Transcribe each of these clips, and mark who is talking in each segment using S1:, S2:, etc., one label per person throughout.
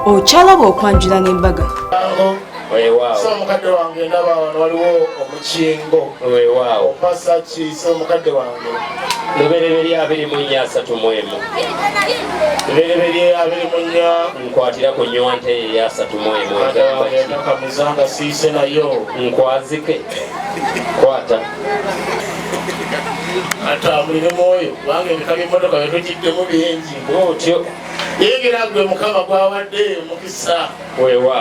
S1: Ochalaba okwanjula n'embaga.
S2: So mukadde wange ndaba wano waliwo omukingo. Opasa ki so mukadde wange?
S3: Lubereberye 23
S2: Lubereberye 24
S3: nkwatira ku nywante ya 31
S2: akamuzanga siise nayo
S3: nkwazike kwata
S2: atambulire mwoyo wange bikaga emmotoka byetukiddemu bingi
S3: bwotyo
S2: yegera gwe mukama gwawadde mukisa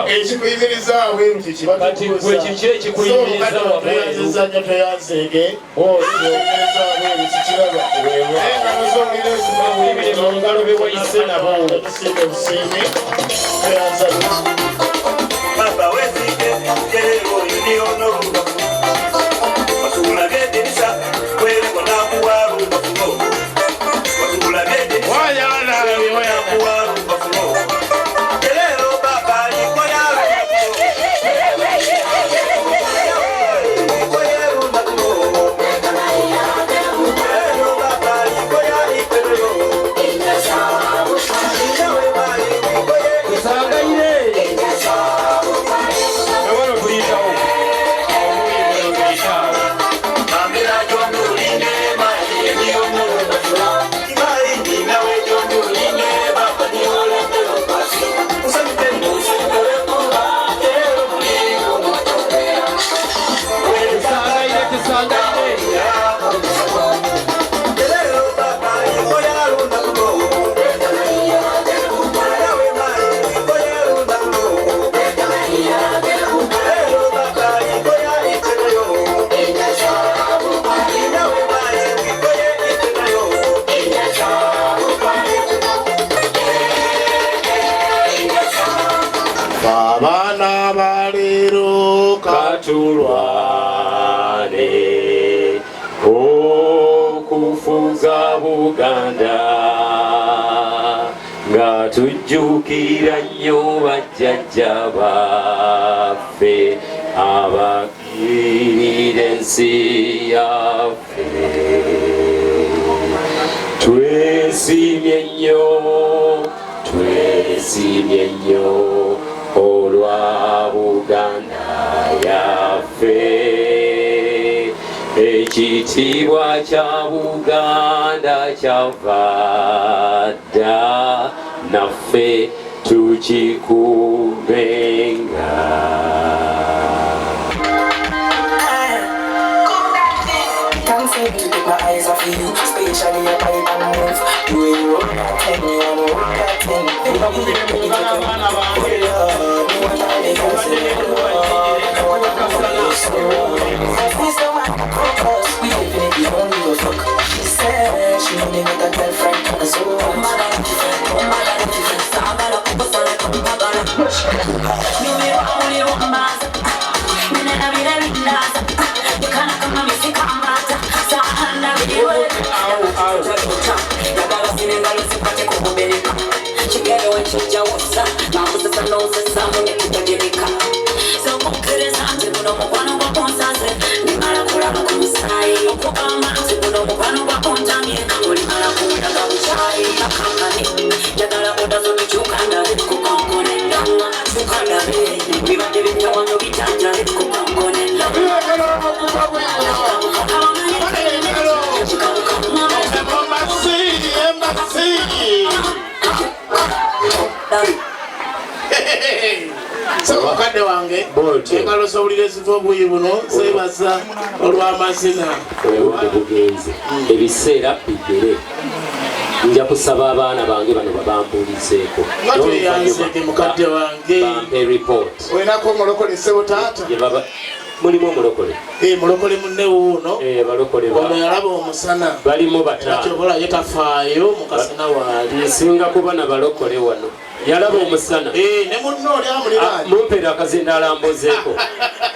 S2: ekikuyimiriza bweru
S3: kati gwe kiki ekikuyimiriza
S2: toyanziza nnyo toyanzeege oyimiriza bweru kikiraba
S3: engalo ngalo bewayise nabo
S2: tusiime busiimi toyanza
S4: Baba wezike jero iliono Wasula gedirisa kweli kona kuwaru bafuno Wasula gedirisa kweli kona kuwaru bafuno Kelero baba liko yaru
S2: Abana balero
S3: katulwane okufuza Buganda nga tujjukira nnyo bajjajja baffe abagirira ensi yaffe twesimye nnyo olwa Buganda yaffe ekitiibwa kya Buganda kyava dda naffe tukikubenga.
S5: My eyes off you, spatially a pipe and move. You ain't roll that thing, you ain't roll that thing. He's the one that broke us. We definitely don't give a fuck. She said she only got a girlfriend, and so
S2: mukadde wange engalo z'obulire ziva obuyi buno zeebaza olw'amazina
S3: bugenze ebiseera bigere nja kusaba abaana bange bano babambulizeeko
S2: nga tweyanzege mukadde wange
S3: bampe report
S2: olinako omulokole ssebo taata
S3: mulimu omulokole
S2: mulokole munne wuuno ono yalaba omusana
S3: balimu bataano
S2: ye tafaayo mukasana waali
S3: nsinga kuba na balokole wano yalaba omusana
S2: ne munno oli amuliraanye
S3: mumpeera akazinda alambuzeeko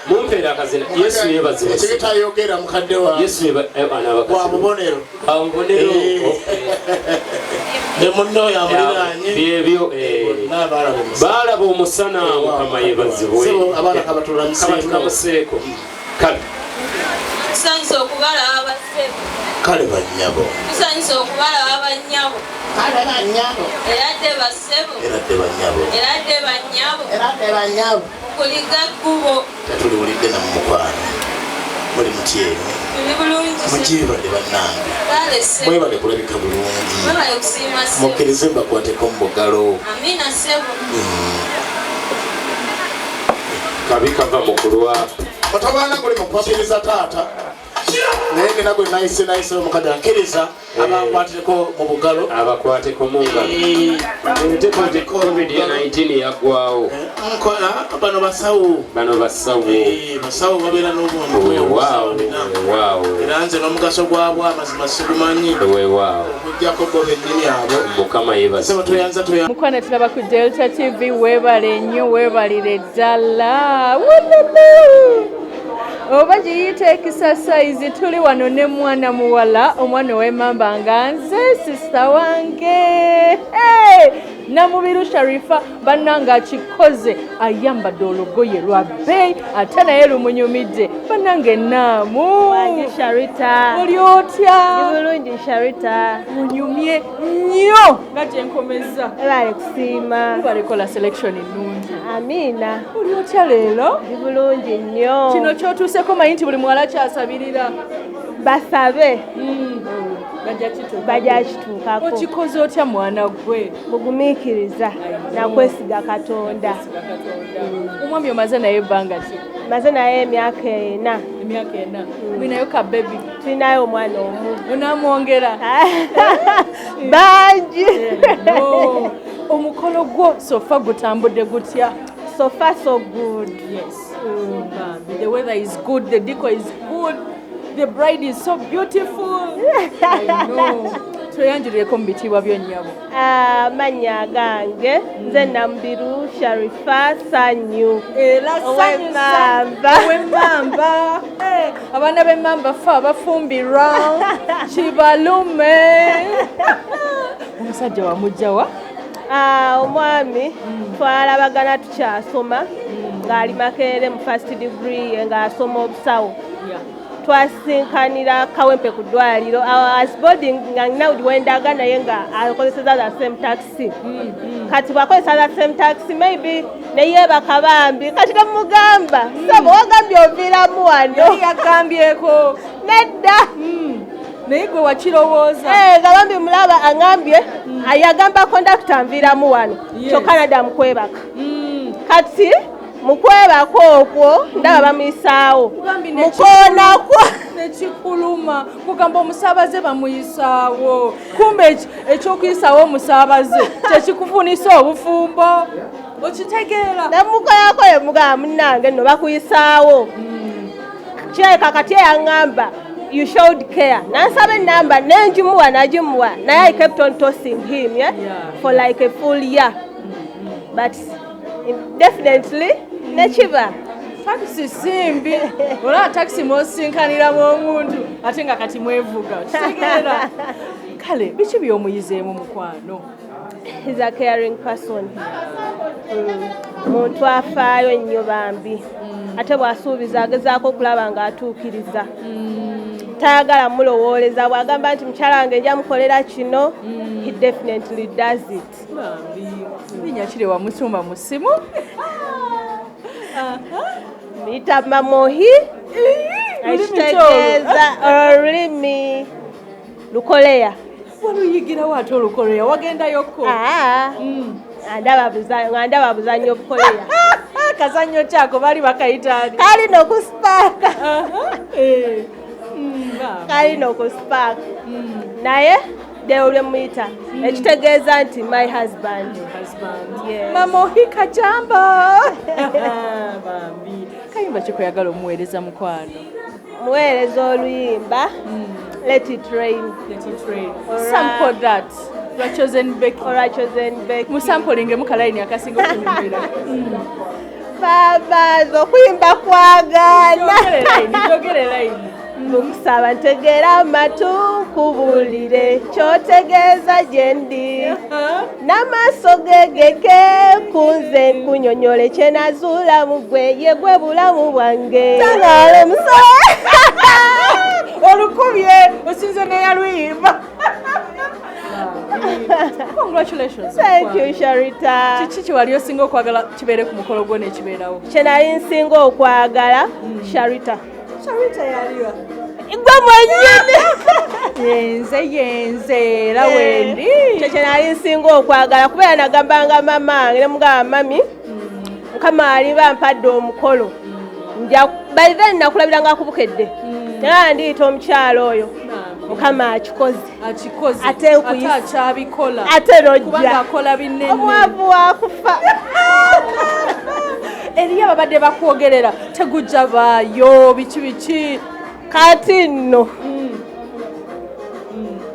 S3: mumpeera akazinda Yesu yebaze
S2: ekibitayogera mukadde wa
S3: Yesu
S2: wa mubonero ne munno oyo amuliraanye
S3: byebyo baalaba omusana Mukama yebazibwe
S2: abaana kabatulamuseeko
S3: kale
S6: sanso okubalaba basse
S2: kale bannyabo
S6: tusanyusa okubalaba bannyabo
S7: kale bannyabo
S6: era dde bassebo
S2: era dde bannyabo
S6: era dde bannyabo
S7: era dde bannyabo
S6: kuliga kkubo
S2: tetuliwulidde namukwano muli mutyeni
S6: tuli bulungi
S2: mukiibadde bannange
S6: kale ssebo
S2: mwebale kulabika bulungi
S6: mwebale okusiima ssebo
S2: mukkirize mbakwateko mu bugalo
S6: amina ssebo
S3: kabi kava mu kulwa
S2: otabaana guli mukupapiriza taata naye nina gwe nayise omukadde akkiriza abakwatireko mu bugalo
S3: abakwateko mu ngalo ate covid-19 yaggwawo
S2: bano basawo basawo babeera n'obwonwewaawo era nze n'omugaso gwabwo amazima sigumanyi
S3: weewaawo
S2: okujjako bo bennyini abo
S3: mukama yebaza
S2: toyanza
S8: mukwana tulaba ku Delta TV weebale nnyo weebalire ddala oba giyita exercise tuli wano ne mwana muwala omwana ow'emmamba nga nze sisita wange Namubiru Sharifah bannanga akikoze ayambadde olugoye lwa bbeeyi ate naye lumunyumidde bannange Namu
S9: Sharita
S8: oli otya
S9: bulungi Sharita
S8: munyumye nnyo nga gyenkomeza
S9: ebale kusiima
S8: balikola selection ennungi
S9: amina
S8: oli otya leero
S9: bulungi nnyo
S8: kino kyotuuseko manyi nti buli muwala kyasabirira
S9: basabe bajja kituukako
S8: okikoze otya mwana gwe
S9: bugumiikiriza nakwesiga Katonda
S8: omwami omaze naye ebbanga ki
S9: maze naye emyaka 4
S8: mulinayo ka bebi
S9: tulinayo omwana omu
S8: onamwongera
S9: bangi
S8: omukolo gwo sofa gutambudde gutya
S9: so far so good
S8: yes the weather is good the decor is good the bride is so beautiful I know tweyanjulireko mu bitiibwa byonnyabo
S9: amannya gange nze Namubiru Sharifah sanyu
S8: era
S9: ow'emmamba
S8: abaana b'emmamba fe abafumbirwa kibalume omusajja wamugjawa
S9: omwami twalabagana tukyasoma ng'ali Makerere mu first degree ng'asoma obusawo twasinkanira Kawempe ku ddwaliro asboarding nga nina wendaaga naye nga akozeseza the same taxi kati bwakozesa the same taxi maybe neyeebaka bambi kati gamugamba sabo wagambye oviiramu wano
S8: yagambyeko
S9: nedda
S8: naye gwe wakirowooza
S9: nga bambi mulaba aŋambye ayagamba kondakita nviiramu wano kyokka nadda mukwebaka kati mukwebako okwo ndaba bamuyisaawo mukoonakwo
S8: nekikuluma kugamba omusaabaze bamuyisaawo kumbe ekyokuyisaawo omusaabaze kyekikufunisa obufumbo okitegeera
S9: nemukoyako yemugamba munnange nno bakuyisaawo kyeka kati eyaŋŋamba you showed care nansaba enamba nenjimuwa nagimuwa naye I kept on tossing him for like a full year but definitely nekiba
S8: takisi simbi olaba takisi mwosinkaniramu omuntu ate nga kati mwevuga kitegeera kale biki byomuyizeemu mukwano
S9: is a caring person muntu afaayo ennyo bambi ate bw'asuubiza agezaako okulaba ng'atuukiriza tayagala mulowooleza bw'agamba nti mukyala wange nja mukolera kino he definitely does it
S8: linnya kiri wamusumba mu ssimu
S9: muyita mamohi ekitegeeza olulimi lukoleya
S8: waluyigirawo ate olukoleya wagendayoko
S9: ndaba buzanyo obukoleya
S8: kazanyo kyako baali bakayitaani
S9: kalina okusipaaka kalina okusipaaka naye deo lyemuyita ekitegeeza nti my husband
S8: mamohi kajamba bambi kayimba kikweyagala omuweereza mukwano
S9: muweereza oluyimba let it rain
S8: sample that
S9: Chosenbeck
S8: musampolinge mukalayini akasinga okunyumira
S9: babazo okuyimba kwagaana
S8: jogere layini
S9: Mukusaba ntegera amatu nkubulire kyotegeeza gye ndi n'amaaso gegeke kunze nkunyonyole kye nazuula mu gwe ye gwe bulamu bwange tangale musawe
S8: olukubye osinze neyaluyimba. Congratulations.
S9: Thank you, Sharita.
S8: Kiki wali osinga okwagala kibeere ku mukolo gwo n'ekibeerawo?
S9: Kye nali nsinga okwagala Sharita.
S8: Sharita yaliwa.
S9: Gwe mwennyini.
S8: Yenze era wendi.
S9: Kye nali nsinga okwagala kubeera nagambanga mama ne mugamba mami Mukama ali bampadde omukolo. By then nakulabiranga akubukedde. Era ndiyita omukyalo oyo. Mukama akikoze. Ate
S8: akyabikola.
S9: Ate rojja.
S8: Kubanga akola binene.
S9: Omwavu wakufa.
S8: Eriyo ababadde bakwogerera tegujja baayo biki.
S9: Kati nno.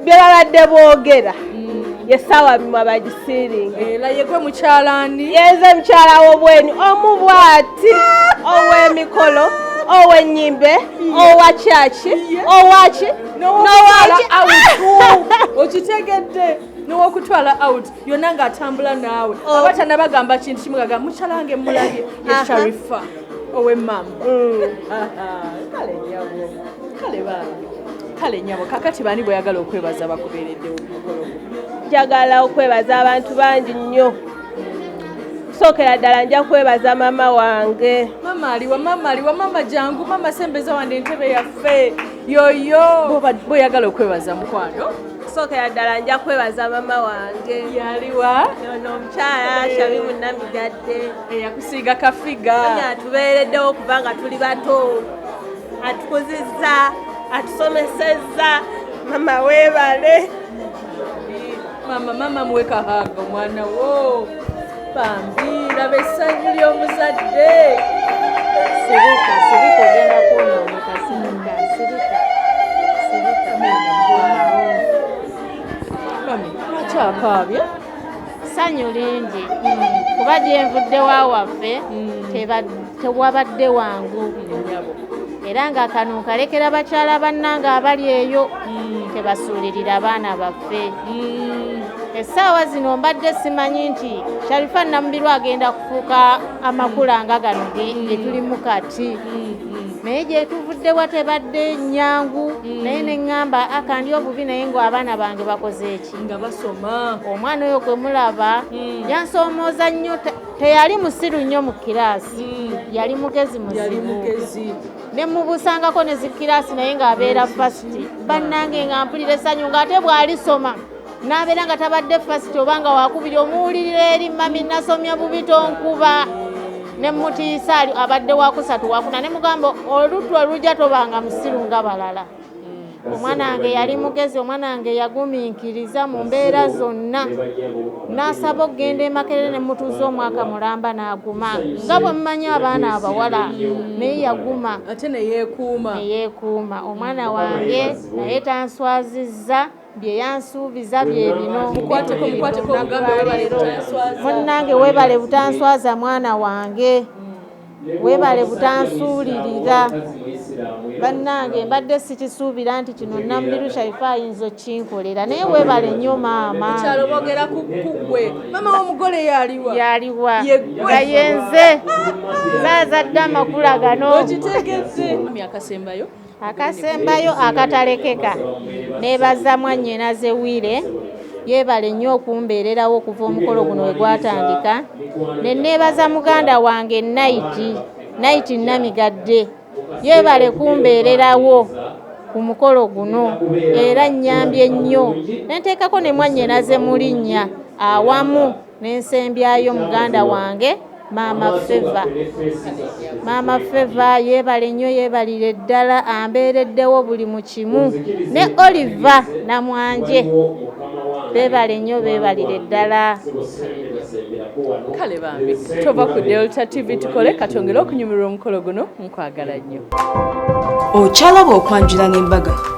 S9: Bye babadde boogera. Yesawa bimwe abagisiringa.
S8: Era yegwe mukyalani.
S9: Yenze mukyala w'obweni omubwati ow'emikolo ow'ennyimbe owa kyaki owaki
S8: n'owaki okitegedde n'owokutwala out yonna ng'atambula naawe abata nabagamba kintu kimu gagamba mukyalange mulabye ye Sharifah ow'emmamba. Kale nyabo kakati bani bweyagala okwebaza bakubeereddewo mukolo gwo?
S9: Njagala okwebaza abantu bangi nnyo. Sookera ddala nja kwebaza mama wange.
S8: Mama aliwa mama jangu mama sembeza wande entebe yaffe yoyo bweyagala okwebaza mukwano.
S9: Sookera ddala nja kwebaza mama wange.
S8: Yaliwa
S9: ono omukyala Shabibu Namigadde
S8: eyakusiiga kafiga
S9: atubeereddewo okuva nga tuli bato, atukuzizza, atusomesezza. Mama weebale.
S8: Mama muwe kahaga omwana wo. Bambi laba essanyu ly'omuzadde.
S7: Sirika ogenda kwonooneka sirika.
S8: Lwaki akaabya?
S7: Ssanyu lingi kuba gye nvudde wa waffe tewabadde wangu era nga kano kalekera bakyala bannange abali eyo tebasuulirira abaana baffe. Essaawa zino mbadde simanyi nti Sharifah Namubiru agenda kufuuka amakula nga gano ge tulimu kati. Naye gye tuvuddewa tebadde nnyangu naye ne ŋŋamba akandi obubi naye ng'abaana bange bakoze eki
S8: nga basoma.
S7: Omwana oyo gwe mulaba yansoomooza nnyo, teyali musiru nnyo mu kiraasi, yali mugezi muzibu. Ne mubusangako ne zikiraasi naye ng'abeera fasiti. Bannange nga mpulira essanyu ng'ate bw'alisoma n'abeera nga tabadde fasiti oba nga wakubiri omuwulirira eri mami nasomya bubi tonkuba. Ne mutiisa ali abadde wakusatu wakuna ne mugamba oluttu olujja tobanga musiru nga balala. Omwana wange yali mugezi, omwana wange yagumiikiriza mu mbeera zonna. N'asaba okugenda e Makerere ne mutuuza omwaka mulamba n'aguma. Nga bwe mumanyi abaana abawala naye yaguma.
S8: Ate ne yeekuuma.
S7: Omwana wange naye tanswazizza. Bye yansuubiza bye bino. Munnange weebale butanswaza mwana wange. Weebale butansuulirira. Bannange mbadde sikisuubira nti kino Namubiru Sharifah ayinza okinkolera naye weebale nnyo maama.
S8: Mukyalo boogera ku ggwe. Mama w'omugole yaliwa?
S7: Yaliwa. Nga yenze. Zaazadde amakula gano.
S8: Okitegedde. Akasembayo?
S7: Akasembayo akatalekeka. Neebaza mwannyinaze Wire. Yeebale nnyo okumbeererawo okuva omukolo guno we gwatandika. Ne neebaza muganda wange Naiti Namigadde. Yeebale kumbeererawo ku mukolo guno era nnyambye nnyo. Ne nteekako ne mwannyinaze mu linnya awamu n'ensembyayo muganda wange Maama Feva yeebale nnyo yeebalire ddala ambeereddewo buli mu kimu. Ne Oliver Namwanje beebale nnyo beebalire ddala.
S8: Kale bambi tova ku Delta TV tukole katongere okunyumirwa omukolo guno nkwagala nnyo.
S1: Okyalaba okwanjula n'embaga.